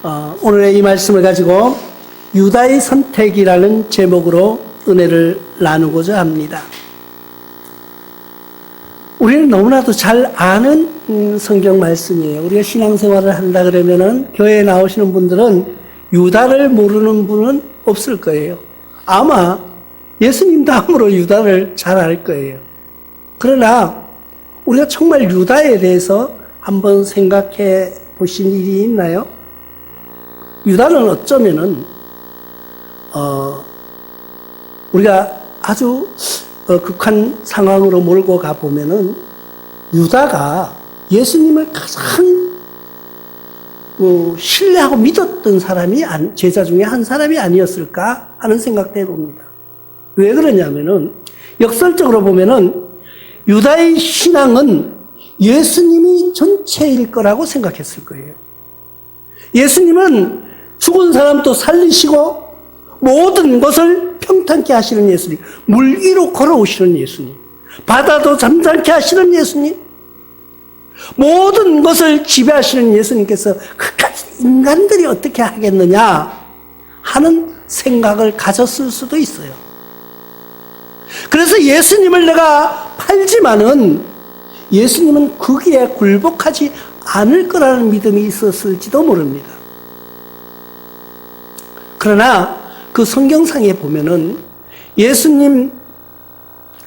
오늘의 이 말씀을 가지고 유다의 선택이라는 제목으로 은혜를 나누고자 합니다. 우리는 너무나도 잘 아는 성경 말씀이에요. 우리가 신앙생활을 한다 그러면은 교회에 나오시는 분들은 유다를 모르는 분은 없을 거예요. 아마 예수님 다음으로 유다를 잘 알 거예요. 그러나 우리가 정말 유다에 대해서 한번 생각해 보신 일이 있나요? 유다는 어쩌면은 우리가 아주 극한 상황으로 몰고 가 보면은 유다가 예수님을 가장 신뢰하고 믿었던 사람이 제자 중에 한 사람이 아니었을까 하는 생각도 해봅니다. 왜 그러냐면은 역설적으로 보면은 유다의 신앙은 예수님이 전체일 거라고 생각했을 거예요. 예수님은 죽은 사람도 살리시고 모든 것을 평탄케 하시는 예수님, 물 위로 걸어오시는 예수님, 바다도 잠잠케 하시는 예수님, 모든 것을 지배하시는 예수님께서 그까지 인간들이 어떻게 하겠느냐 하는 생각을 가졌을 수도 있어요. 그래서 예수님을 내가 팔지만은 예수님은 거기에 굴복하지 않을 거라는 믿음이 있었을지도 모릅니다. 그러나 그 성경상에 보면은 예수님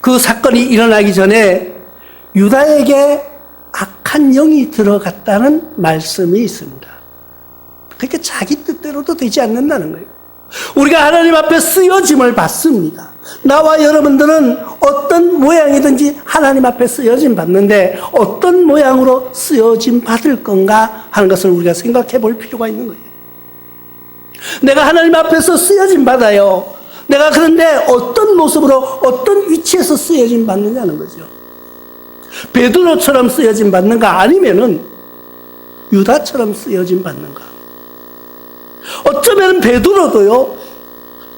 그 사건이 일어나기 전에 유다에게 악한 영이 들어갔다는 말씀이 있습니다. 그러니까 자기 뜻대로도 되지 않는다는 거예요. 우리가 하나님 앞에 쓰여짐을 받습니다. 나와 여러분들은 어떤 모양이든지 하나님 앞에 쓰여짐 받는데 어떤 모양으로 쓰여짐 받을 건가 하는 것을 우리가 생각해 볼 필요가 있는 거예요. 내가 하나님 앞에서 쓰여짐 받아요. 내가 그런데 어떤 모습으로 어떤 위치에서 쓰여짐 받느냐는 거죠. 베드로처럼 쓰여짐 받는가 아니면은 유다처럼 쓰여짐 받는가. 어쩌면 베드로도요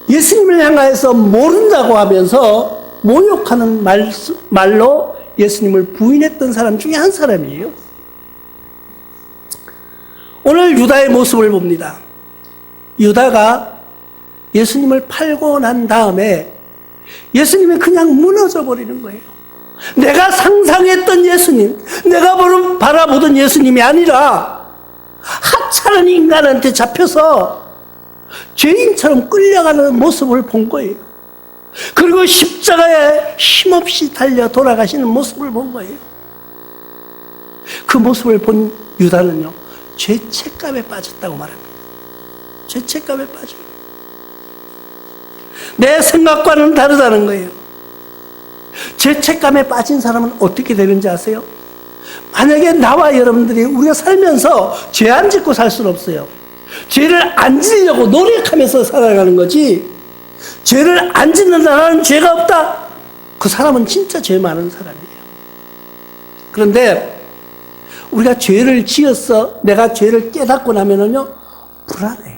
예수님을 향하여서 모른다고 하면서 모욕하는 말로 예수님을 부인했던 사람 중에 한 사람이에요. 오늘 유다의 모습을 봅니다. 유다가 예수님을 팔고 난 다음에 예수님이 그냥 무너져 버리는 거예요. 내가 상상했던 예수님, 내가 바라보던 예수님이 아니라 하찮은 인간한테 잡혀서 죄인처럼 끌려가는 모습을 본 거예요. 그리고 십자가에 힘없이 달려 돌아가시는 모습을 본 거예요. 그 모습을 본 유다는요, 죄책감에 빠졌다고 말합니다. 죄책감에 빠져요. 내 생각과는 다르다는 거예요. 죄책감에 빠진 사람은 어떻게 되는지 아세요? 만약에 나와 여러분들이 우리가 살면서 죄 안 짓고 살 수는 없어요. 죄를 안 지으려고 노력하면서 살아가는 거지, 죄를 안 짓는다, 나는 죄가 없다, 그 사람은 진짜 죄 많은 사람이에요. 그런데 우리가 죄를 지었어, 내가 죄를 깨닫고 나면은요 불안해요.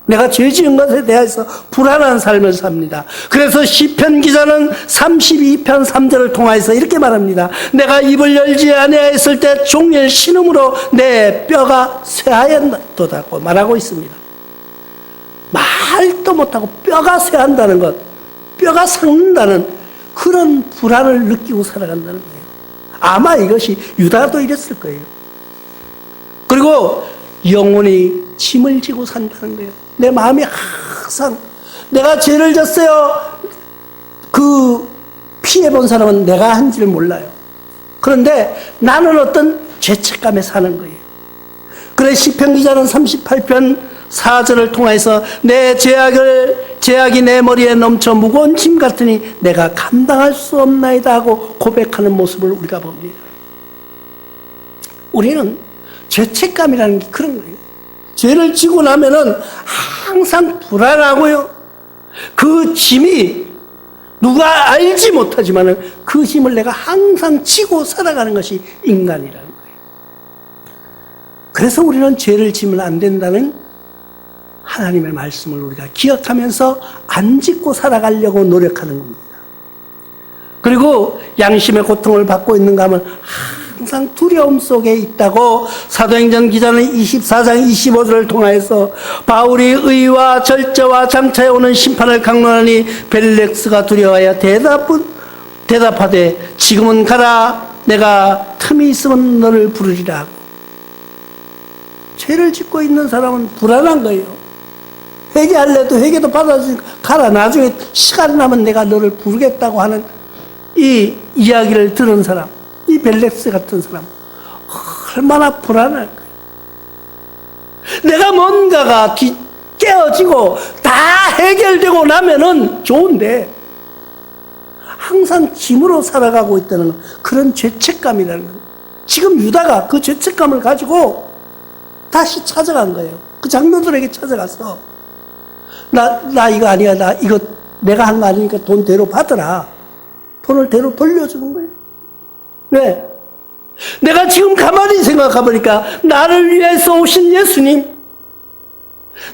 내가 죄 지은 것에 대해서 불안한 삶을 삽니다. 그래서 시편 기자는 32편 3절을 통해서 이렇게 말합니다. 내가 입을 열지 아니하였을 때 종일 신음으로 내 뼈가 쇠하였도다고 말하고 있습니다. 말도 못하고 뼈가 쇠한다는 것, 뼈가 삭는다는 그런 불안을 느끼고 살아간다는 거예요. 아마 이것이 유다도 이랬을 거예요. 그리고 영원히 짐을 지고 산다는 거예요. 내 마음이 항상 내가 죄를 졌어요. 그 피해본 사람은 내가 한지를 몰라요. 그런데 나는 어떤 죄책감에 사는 거예요. 그래 시편 기자는 38편 4절을 통해서 내 죄악이 내 머리에 넘쳐 무거운 짐 같으니 내가 감당할 수 없나이다 하고 고백하는 모습을 우리가 봅니다. 우리는 죄책감이라는 게 그런 거예요. 죄를 지고 나면은 항상 불안하고요. 그 짐이 누가 알지 못하지만은 그 짐을 내가 항상 지고 살아가는 것이 인간이라는 거예요. 그래서 우리는 죄를 지면 안 된다는 하나님의 말씀을 우리가 기억하면서 안 짓고 살아가려고 노력하는 겁니다. 그리고 양심의 고통을 받고 있는가 하면 항상 두려움 속에 있다고 사도행전 기자는 24장 25절을 통하여서 바울이 의와 절제와 장차에 오는 심판을 강론하니 벨렉스가 두려워하여 대답하되 지금은 가라 내가 틈이 있으면 너를 부르리라 하고. 죄를 짓고 있는 사람은 불안한 거예요. 회개할래도 회개도 받아주니까 가라 나중에 시간 나면 내가 너를 부르겠다고 하는 이 이야기를 들은 사람, 이 벨렉스 같은 사람 얼마나 불안할까요? 내가 뭔가가 깨어지고 다 해결되고 나면은 좋은데 항상 짐으로 살아가고 있다는 그런 죄책감이라는 거예요. 지금 유다가 그 죄책감을 가지고 다시 찾아간 거예요. 그 장로들에게 찾아가서 나 이거 아니야. 나 이거 내가 한 거 아니니까 돈 대로 받으라. 돈을 대로 돌려주는 거예요. 왜? 내가 지금 가만히 생각해보니까 나를 위해서 오신 예수님,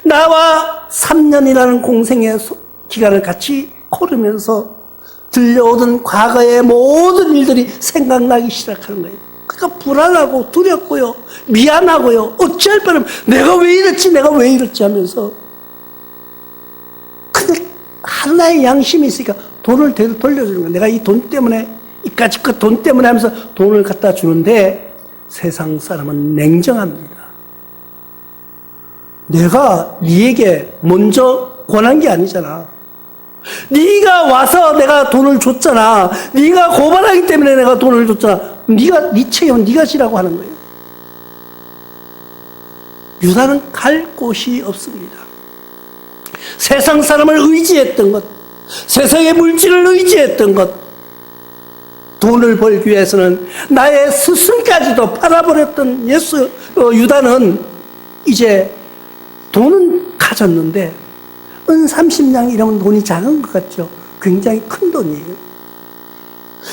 나와 3년이라는 공생의 기간을 같이 걸으면서 들려오던 과거의 모든 일들이 생각나기 시작하는 거예요. 그러니까 불안하고 두렵고요, 미안하고요, 어찌할 뻔하면 내가 왜 이랬지 하면서. 근데 하나의 양심이 있으니까 돈을 대로 돌려주는 거예요. 내가 이 돈 때문에, 이까짓 그 돈 때문에 하면서 돈을 갖다 주는데 세상 사람은 냉정합니다. 내가 네에게 먼저 권한 게 아니잖아. 네가 와서 내가 돈을 줬잖아. 네가 고발하기 때문에 내가 돈을 줬잖아. 네 책임은 네가 지라고 하는 거예요. 유다는 갈 곳이 없습니다. 세상 사람을 의지했던 것, 세상의 물질을 의지했던 것, 돈을 벌기 위해서는 나의 스승까지도 팔아버렸던 유다는 이제 돈은 가졌는데 은 30냥 이러면 돈이 작은 것 같죠? 굉장히 큰 돈이에요.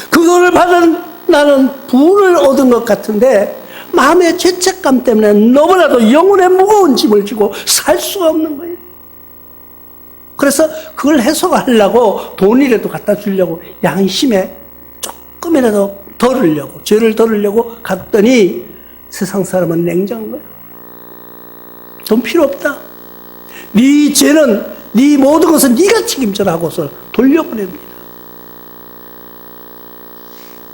그 돈을 받은 나는 부를 얻은 것 같은데 마음의 죄책감 때문에 너무나도 영혼의 무거운 짐을 지고 살 수가 없는 거예요. 그래서 그걸 해소하려고 돈이라도 갖다 주려고 양심에 조금이라도 덜으려고, 죄를 덜으려고 갔더니 세상 사람은 냉정한 거예요. 돈 필요 없다. 네 죄는, 네 모든 것은 네가 책임져라 하고서 돌려보냅니다.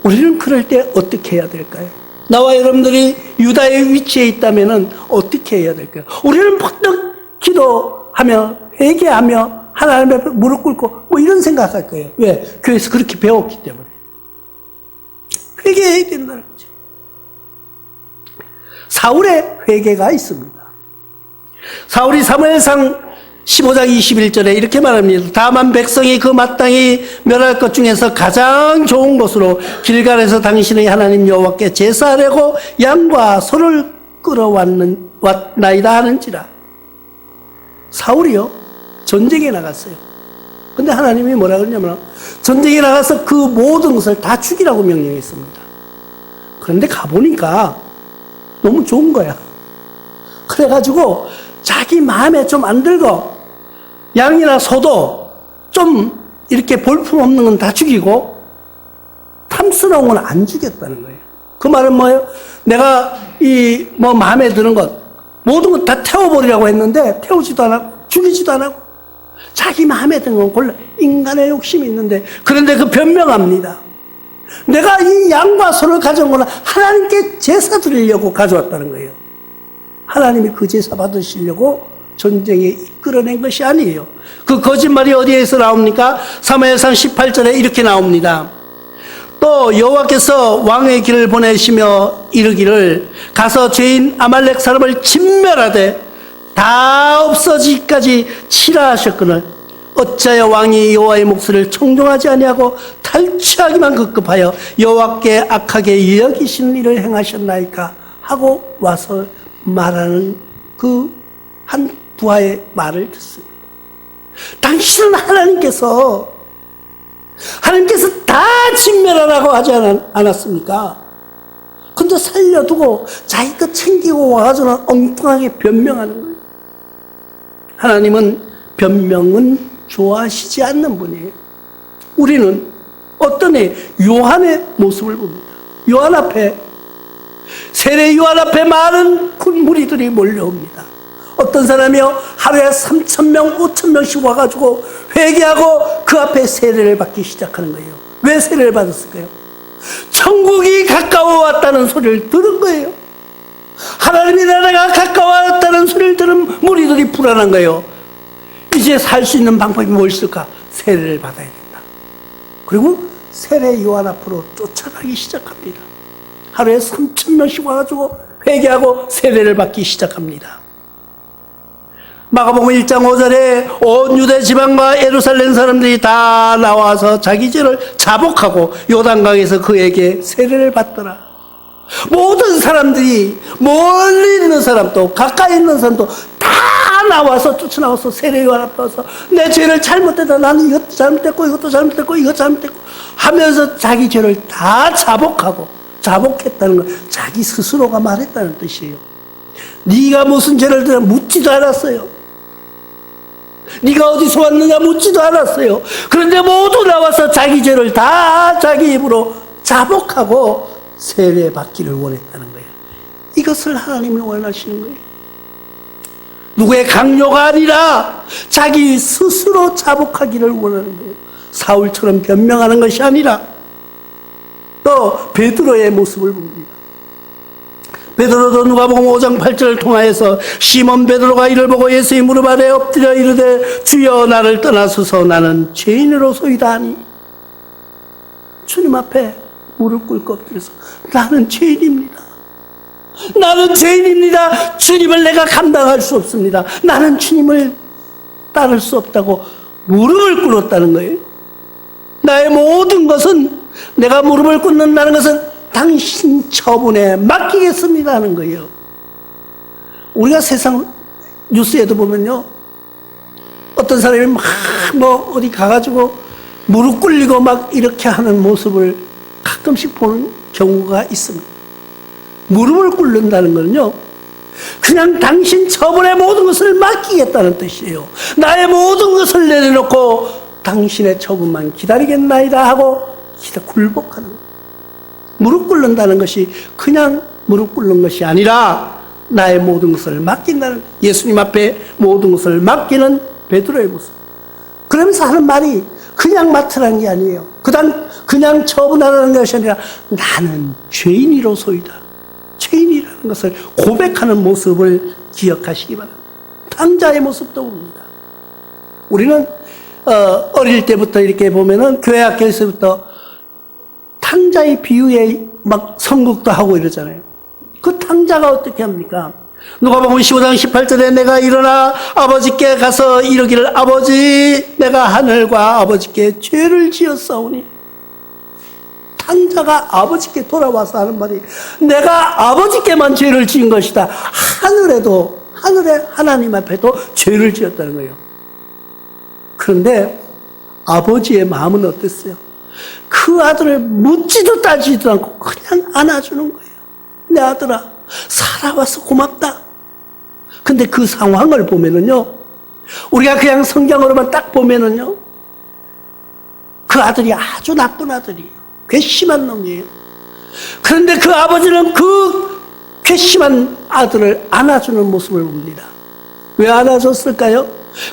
우리는 그럴 때 어떻게 해야 될까요? 나와 여러분들이 유다의 위치에 있다면 어떻게 해야 될까요? 우리는 퍽떡 기도하며 회개하며 하나님 앞에 무릎 꿇고 뭐 이런 생각할 거예요. 왜? 교회에서 그렇게 배웠기 때문에. 회개해야 된다는 거죠. 사울의 회개가 있습니다. 사울이 사무엘상 15장 21절에 이렇게 말합니다. 다만 백성이 그 마땅히 멸할 것 중에서 가장 좋은 것으로 길갈에서 당신의 하나님 여호와께 제사하려고 양과 소를 끌어왔나이다 하는지라. 사울이요, 전쟁에 나갔어요. 근데 하나님이 뭐라 그러냐면 전쟁에 나가서 그 모든 것을 다 죽이라고 명령했습니다. 그런데 가보니까 너무 좋은 거야. 그래가지고 자기 마음에 좀 안 들고 양이나 소도 좀 이렇게 볼품없는 건 다 죽이고 탐스러운 건 안 죽였다는 거예요. 그 말은 뭐예요? 내가 마음에 드는 것 모든 것 다 태워버리라고 했는데 태우지도 안 하고 죽이지도 안 하고 자기 마음에 드는 건 골라. 인간의 욕심이 있는데, 그런데 그 변명합니다. 내가 이 양과 소를 가져온 거는 하나님께 제사 드리려고 가져왔다는 거예요. 하나님이 그 제사 받으시려고 전쟁에 이끌어낸 것이 아니에요. 그 거짓말이 어디에서 나옵니까? 사무엘상 18절에 이렇게 나옵니다. 또 여호와께서 왕의 길을 보내시며 이르기를 가서 죄인 아말렉 사람을 진멸하되 다 없어지기까지 치라 하셨거늘 어찌하여 왕이 여호와의 목소리를 청종하지 아니하고 탈취하기만 급급하여 여호와께 악하게 여기신 일을 행하셨나이까 하고 와서 말하는 그 한 부하의 말을 듣습니다. 당신은 하나님께서 다 진멸하라고 하지 않았습니까? 근데 살려두고 자기 거 챙기고 와가지고는 엉뚱하게 변명하는 거예요. 하나님은 변명은 좋아하시지 않는 분이에요. 우리는 어떤 요한의 모습을 봅니다. 요한 앞에 세례요한 앞에 많은 무리들이 몰려옵니다. 어떤 사람이요 하루에 3,000명, 5,000명씩 와가지고 회개하고 그 앞에 세례를 받기 시작하는 거예요. 왜 세례를 받았을까요? 천국이 가까워왔다는 소리를 들은 거예요. 하나님의 나라가 가까워왔다는 소리를 들은 무리들이 불안한 거예요. 이제 살 수 있는 방법이 뭐 있을까? 세례를 받아야 된다. 그리고 세례 요한 앞으로 쫓아가기 시작합니다. 하루에 3,000명씩 와가지고 회개하고 세례를 받기 시작합니다. 마가복음 1장 5절에 온 유대 지방과 예루살렘 사람들이 다 나와서 자기 죄를 자복하고 요단강에서 그에게 세례를 받더라. 모든 사람들이 멀리 있는 사람도 가까이 있는 사람도 다 나와서 쫓아나와서 세례 요한 앞에 와서 내 죄를 잘못했다, 나는 이것도 잘못했고 이것도 잘못했고 이것도 잘못했고 하면서 자기 죄를 다 자복했다는 건 자기 스스로가 말했다는 뜻이에요. 네가 무슨 죄를 지었냐 묻지도 않았어요. 네가 어디서 왔느냐 묻지도 않았어요. 그런데 모두 나와서 자기 죄를 다 자기 입으로 자복하고 세례받기를 원했다는 거예요. 이것을 하나님이 원하시는 거예요. 누구의 강요가 아니라 자기 스스로 자복하기를 원하는 거예요. 사울처럼 변명하는 것이 아니라 또 베드로의 모습을 봅니다. 베드로도 누가복음 5장 8절을 통하여서 시몬 베드로가 이를 보고 예수의 무릎 아래 엎드려 이르되 주여 나를 떠나소서 나는 죄인으로소이다 하니 주님 앞에 무릎 꿇고 엎드려서 나는 죄인입니다. 나는 죄인입니다. 주님을 내가 감당할 수 없습니다. 나는 주님을 따를 수 없다고 무릎을 꿇었다는 거예요. 나의 모든 것은 내가 무릎을 꿇는다는 것은 당신 처분에 맡기겠습니다 하는 거예요. 우리가 세상 뉴스에도 보면요 어떤 사람이 막 어디 가가지고 무릎 꿇리고 막 이렇게 하는 모습을 가끔씩 보는 경우가 있습니다. 무릎을 꿇는다는 건요 그냥 당신 처분에 모든 것을 맡기겠다는 뜻이에요. 나의 모든 것을 내려놓고 당신의 처분만 기다리겠나이다 하고 굴복하는 거예요. 무릎 꿇는다는 것이 그냥 무릎 꿇는 것이 아니라 나의 모든 것을 맡긴다는, 예수님 앞에 모든 것을 맡기는 베드로의 모습. 그러면서 하는 말이 그냥 맡으라는 게 아니에요. 그냥 처분하라는 것이 아니라 나는 죄인이로소이다. 죄인이라는 것을 고백하는 모습을 기억하시기 바랍니다. 탕자의 모습도 봅니다. 우리는 어릴 때부터 이렇게 보면은 교회 학교에서부터 탕자의 비유에 막 선곡도 하고 이러잖아요. 그 탕자가 어떻게 합니까? 누가복음 15장 18절에 내가 일어나 아버지께 가서 이르기를 아버지 내가 하늘과 아버지께 죄를 지었사오니 탕자가 아버지께 돌아와서 하는 말이 내가 아버지께만 죄를 지은 것이다. 하늘에 하나님 앞에도 죄를 지었다는 거예요. 그런데 아버지의 마음은 어땠어요? 그 아들을 묻지도 따지지도 않고 그냥 안아주는 거예요. 내 아들아 살아와서 고맙다. 근데 그 상황을 보면은요 우리가 그냥 성경으로만 딱 보면은요 그 아들이 아주 나쁜 아들이에요. 괘씸한 놈이에요. 그런데 그 아버지는 그 괘씸한 아들을 안아주는 모습을 봅니다. 왜 안아줬을까요?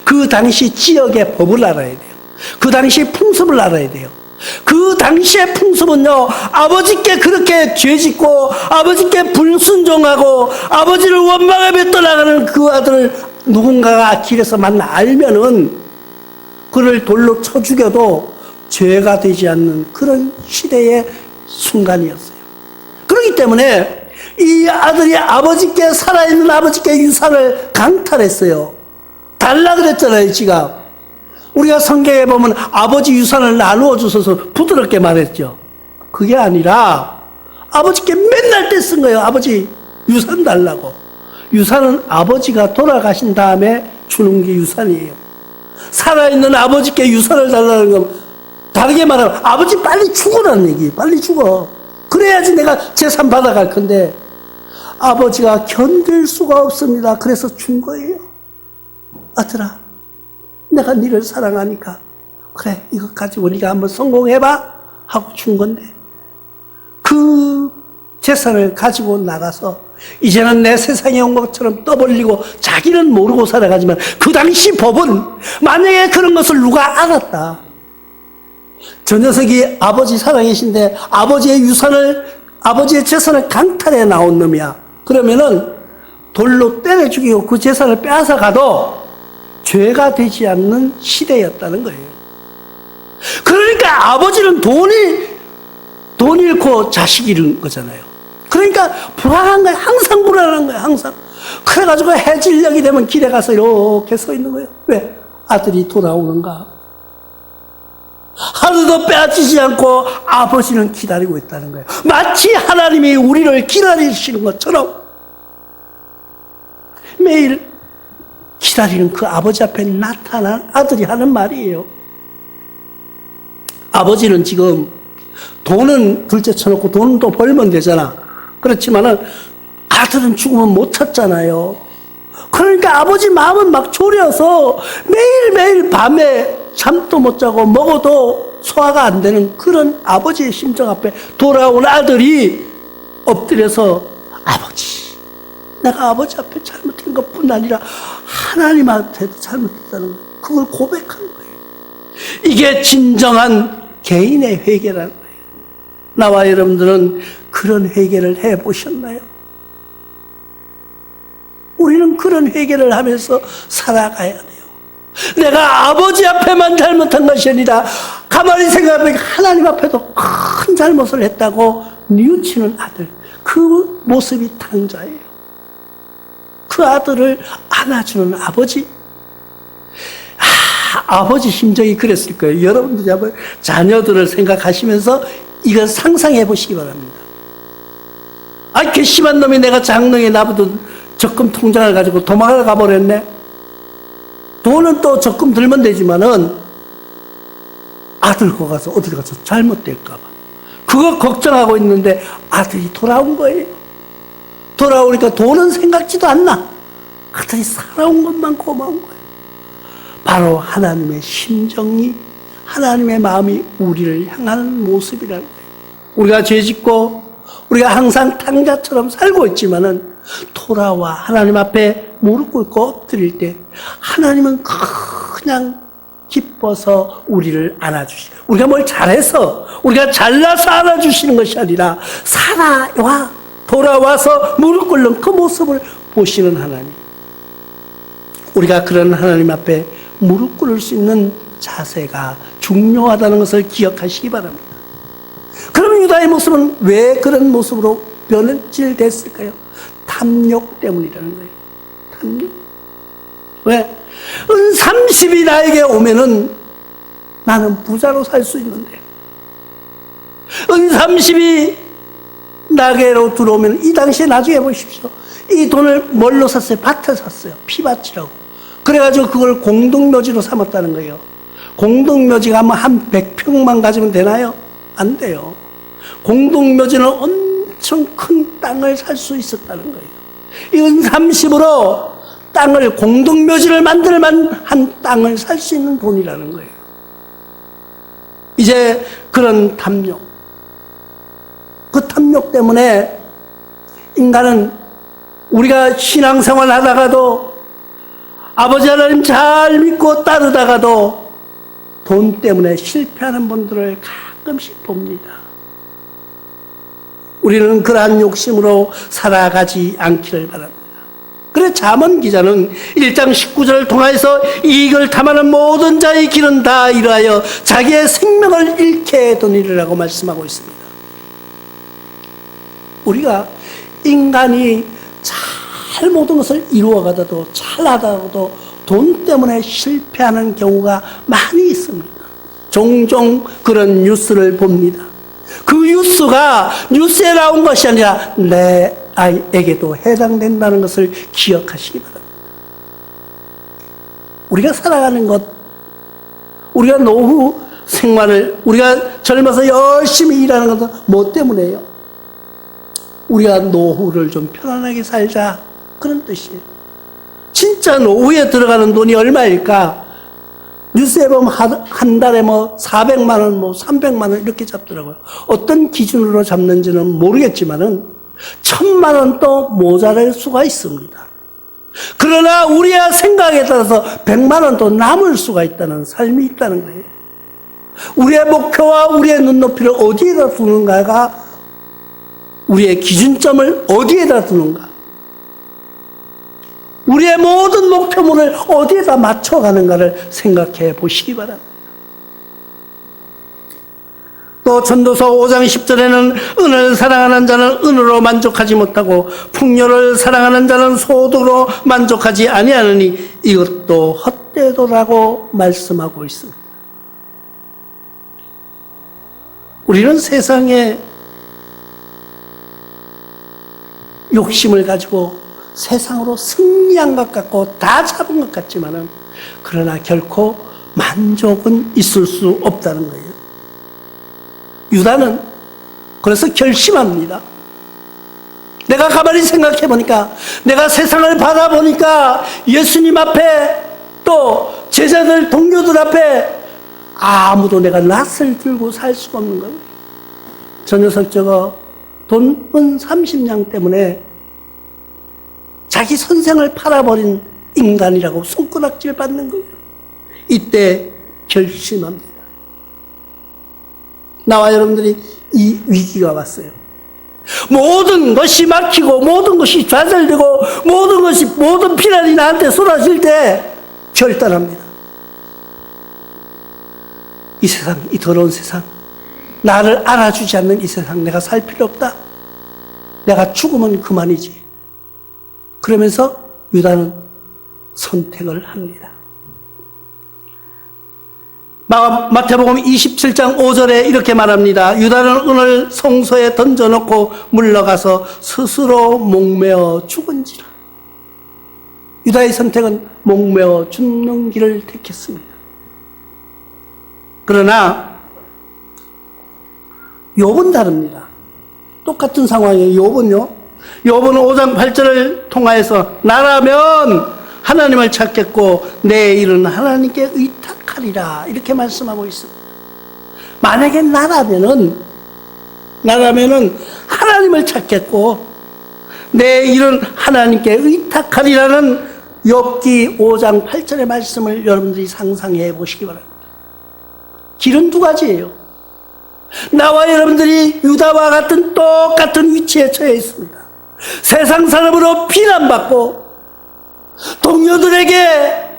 그 당시 지역의 법을 알아야 돼요. 그 당시 풍습을 알아야 돼요. 그 당시의 풍습은요 아버지께 그렇게 죄짓고 아버지께 불순종하고 아버지를 원망하며 떠나가는 그 아들을 누군가가 길에서 만나 알면은 그를 돌로 쳐 죽여도 죄가 되지 않는 그런 시대의 순간이었어요. 그렇기 때문에 이 아들이 아버지께 살아있는 아버지께 유산을 강탈했어요. 달라 그랬잖아요. 지가 우리가 성경에 보면 아버지 유산을 나누어 주셔서 부드럽게 말했죠. 그게 아니라 아버지께 맨날 떼쓴 거예요. 아버지 유산 달라고. 유산은 아버지가 돌아가신 다음에 주는 게 유산이에요. 살아있는 아버지께 유산을 달라는 건 다르게 말하면 아버지 빨리 죽어라는 얘기. 빨리 죽어. 그래야지 내가 재산 받아갈 건데 아버지가 견딜 수가 없습니다. 그래서 준 거예요. 아들아 내가 너를 사랑하니까 그래 이것 가지고 네가 한번 성공해봐 하고 준 건데 그 재산을 가지고 나가서 이제는 내 세상에 온 것처럼 떠벌리고 자기는 모르고 살아가지만 그 당시 법은 만약에 그런 것을 누가 알았다. 저 녀석이 아버지 살아계신데 아버지의 유산을, 아버지의 재산을 강탈해 나온 놈이야. 그러면은 돌로 때려 죽이고 그 재산을 빼앗아 가도 죄가 되지 않는 시대였다는 거예요. 그러니까 아버지는 돈 잃고 자식 잃은 거잖아요. 그러니까 불안한 거예요. 항상 불안한 거예요. 항상. 그래가지고 해질녘이 되면 길에 가서 이렇게 서 있는 거예요. 왜? 아들이 돌아오는가? 하루도 빼앗기지 않고 아버지는 기다리고 있다는 거예요. 마치 하나님이 우리를 기다리시는 것처럼 매일 기다리는 그 아버지 앞에 나타난 아들이 하는 말이에요. 아버지는 지금 돈은 둘째 쳐놓고 돈은 또 벌면 되잖아. 그렇지만은 아들은 죽으면 못 찾잖아요. 그러니까 아버지 마음은 막 졸여서 매일매일 밤에 잠도 못 자고 먹어도 소화가 안 되는 그런 아버지의 심정 앞에 돌아온 아들이 엎드려서 아버지, 내가 아버지 앞에 잘못한 것뿐 아니라 하나님한테도 잘못했다는 거예요. 그걸 고백한 거예요. 이게 진정한 개인의 회개라는 거예요. 나와 여러분들은 그런 회개를 해보셨나요? 우리는 그런 회개를 하면서 살아가야 돼요. 내가 아버지 앞에만 잘못한 것이 아니라 가만히 생각해보니까 하나님 앞에도 큰 잘못을 했다고 뉘우치는 아들, 그 모습이 탕자예요. 그 아들을 안아주는 아버지. 아버지 심정이 그랬을 거예요. 여러분들이 한번 자녀들을 생각하시면서 이걸 상상해 보시기 바랍니다. 괘씸한 놈이 내가 장롱에 놔두던 적금 통장을 가지고 도망을 가버렸네. 돈은 또 적금 들면 되지만은 아들 거 가서 어디 가서 잘못될까봐 그거 걱정하고 있는데 아들이 돌아온 거예요. 돌아오니까 돈은 생각지도 않나. 아들이 살아온 것만 고마운 거예요. 바로 하나님의 심정이, 하나님의 마음이 우리를 향하는 모습이라는 거예요. 우리가 죄짓고 우리가 항상 탕자처럼 살고 있지만은 돌아와 하나님 앞에 무릎 꿇고 엎드릴 때 하나님은 그냥 기뻐서 우리를 안아주시고, 우리가 뭘 잘해서 우리가 잘나서 안아주시는 것이 아니라 살아와 돌아와서 무릎 꿇는 그 모습을 보시는 하나님. 우리가 그런 하나님 앞에 무릎 꿇을 수 있는 자세가 중요하다는 것을 기억하시기 바랍니다. 그러면 유다의 모습은 왜 그런 모습으로 변질됐을까요? 탐욕 때문이라는 거예요. 탐욕. 왜? 은 30이 나에게 오면은 나는 부자로 살 수 있는데, 은 30이 나에게로 들어오면, 이 당시에 나중에 보십시오. 이 돈을 뭘로 샀어요? 밭에 샀어요. 피밭이라고. 그래가지고 그걸 공동묘지로 삼았다는 거예요. 공동묘지가 한 100평만 가지면 되나요? 안 돼요. 공동묘지는 엄청 큰 땅을 살 수 있었다는 거예요. 이 은 30으로 땅을, 공동묘지를 만들 만한 땅을 살 수 있는 돈이라는 거예요. 이제 그런 탐욕, 그 탐욕 때문에 인간은 우리가 신앙생활 하다가도 아버지 하나님 잘 믿고 따르다가도 돈 때문에 실패하는 분들을 가끔씩 봅니다. 우리는 그러한 욕심으로 살아가지 않기를 바랍니다. 그래 잠언 기자는 1장 19절을 통해서 이익을 탐하는 모든 자의 길은 다 이러하여 자기의 생명을 잃게 되느니라고 말씀하고 있습니다. 우리가 인간이 잘 모든 것을 이루어가다도 잘하다가도 돈 때문에 실패하는 경우가 많이 있습니다. 종종 그런 뉴스를 봅니다. 그 뉴스가 뉴스에 나온 것이 아니라 내 아이에게도 해당된다는 것을 기억하시기 바랍니다. 우리가 살아가는 것, 우리가 노후 생활을, 우리가 젊어서 열심히 일하는 것은 뭐 때문에요? 우리가 노후를 좀 편안하게 살자, 그런 뜻이에요. 진짜 노후에 들어가는 돈이 얼마일까? 뉴스에 보면 한 달에 400만 원, 300만 원 이렇게 잡더라고요. 어떤 기준으로 잡는지는 모르겠지만은 1,000만 원도 모자랄 수가 있습니다. 그러나 우리의 생각에 따라서 100만 원도 남을 수가 있다는 삶이 있다는 거예요. 우리의 목표와 우리의 눈높이를 어디에다 두는가가 우리의 기준점을 어디에다 두는가. 우리의 모든 목표물을 어디에다 맞춰가는가를 생각해 보시기 바랍니다. 또 전도서 5장 10절에는 은을 사랑하는 자는 은으로 만족하지 못하고 풍요를 사랑하는 자는 소득으로 만족하지 아니하느니 이것도 헛되도라고 말씀하고 있습니다. 우리는 세상에 욕심을 가지고 세상으로 승리한 것 같고 다 잡은 것 같지만은 그러나 결코 만족은 있을 수 없다는 거예요. 유다는 그래서 결심합니다. 내가 가만히 생각해 보니까, 내가 세상을 바라보니까 예수님 앞에 또 제자들, 동료들 앞에 아무도 내가 낯을 들고 살 수가 없는 거예요. 저 녀석 저거 돈 은 30냥 때문에 자기 선생을 팔아버린 인간이라고 손가락질 받는 거예요. 이때 결심합니다. 나와 여러분들이 이 위기가 왔어요. 모든 것이 막히고 모든 것이 좌절되고 모든 비난이 나한테 쏟아질 때 결단합니다. 이 세상, 이 더러운 세상, 나를 알아주지 않는 이 세상 내가 살 필요 없다. 내가 죽으면 그만이지. 그러면서 유다는 선택을 합니다. 마태복음 27장 5절에 이렇게 말합니다. 유다는 은을 성소에 던져놓고 물러가서 스스로 목매어 죽은지라. 유다의 선택은 목매어 죽는 길을 택했습니다. 그러나 욥은 다릅니다. 똑같은 상황이에요. 욥은요. 욥은 5장 8절을 통하여서 나라면 하나님을 찾겠고 내 일은 하나님께 의탁하리라 이렇게 말씀하고 있습니다. 만약에 나라면은 하나님을 찾겠고 내 일은 하나님께 의탁하리라는 욥기 5장 8절의 말씀을 여러분들이 상상해 보시기 바랍니다. 길은 두 가지예요. 나와 여러분들이 유다와 같은 똑같은 위치에 처해 있습니다. 세상 사람으로 비난받고 동료들에게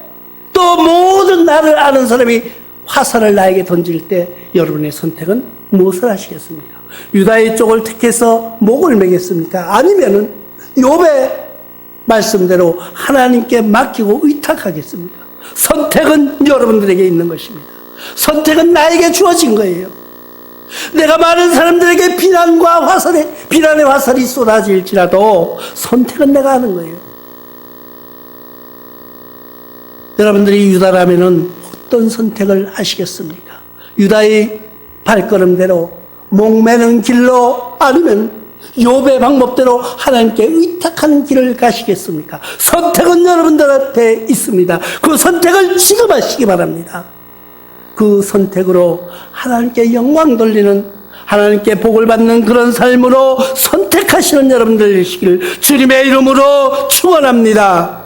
또 모든 나를 아는 사람이 화살을 나에게 던질 때 여러분의 선택은 무엇을 하시겠습니까? 유다의 쪽을 택해서 목을 매겠습니까? 아니면은 욥의 말씀대로 하나님께 맡기고 의탁하겠습니까? 선택은 여러분들에게 있는 것입니다. 선택은 나에게 주어진 거예요. 내가 많은 사람들에게 비난의 화살이 쏟아질지라도 선택은 내가 하는 거예요. 여러분들이 유다라면은 어떤 선택을 하시겠습니까? 유다의 발걸음대로 목매는 길로, 아니면 욥의 방법대로 하나님께 의탁하는 길을 가시겠습니까? 선택은 여러분들한테 있습니다. 그 선택을 지금 하시기 바랍니다. 그 선택으로 하나님께 영광 돌리는, 하나님께 복을 받는 그런 삶으로 선택하시는 여러분들 되시길 주님의 이름으로 축원합니다.